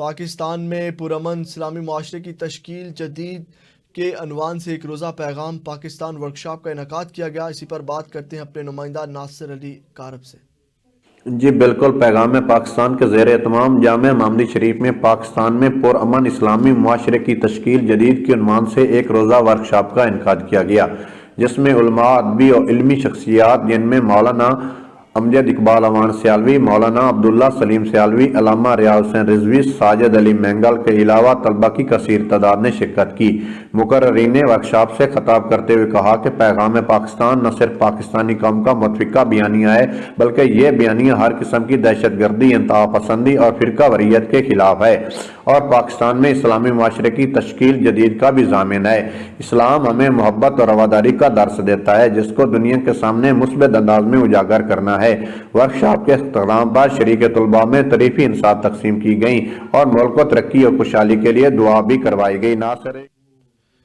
پاکستان میں پرامن اسلامی معاشرے کی تشکیل جدید کے عنوان سے ایک روزہ پیغام پاکستان ورکشاپ کا انعقاد کیا گیا۔ اسی پر بات کرتے ہیں اپنے نمائندہ ناصر علی کارب سے۔ جی بالکل، پیغام پاکستان کے زیر اہتمام جامع محمدی شریف میں پاکستان میں پرامن اسلامی معاشرے کی تشکیل جدید کے عنوان سے ایک روزہ ورکشاپ کا انعقاد کیا گیا، جس میں علماء، ادبی اور علمی شخصیات جن میں مولانا امجد اقبال اوان سیالوی، مولانا عبداللہ سلیم سیالوی، علامہ ریاض حسین رضوی، ساجد علی مینگل کے علاوہ طلبہ کی کثیر تعداد نے شرکت کی۔ مقررین ورکشاپ سے خطاب کرتے ہوئے کہا کہ پیغام پاکستان نہ صرف پاکستانی قوم کا متفقہ بیانیہ ہے، بلکہ یہ بیانیہ ہر قسم کی دہشت گردی، انتہا پسندی اور فرقہ واریت کے خلاف ہے اور پاکستان میں اسلامی معاشرے کی تشکیل جدید کا بھی ضامن ہے۔ اسلام ہمیں محبت اور رواداری کا درس دیتا ہے، جس کو دنیا کے سامنے مثبت انداز میں اجاگر کرنا ہے۔ ورکشاپ کے اختتام پر شریک طلباء میں تعریفی انصات تقسیم کی گئیں اور ملک کو ترقی اور خوشحالی کے لیے دعا بھی کروائی گئی۔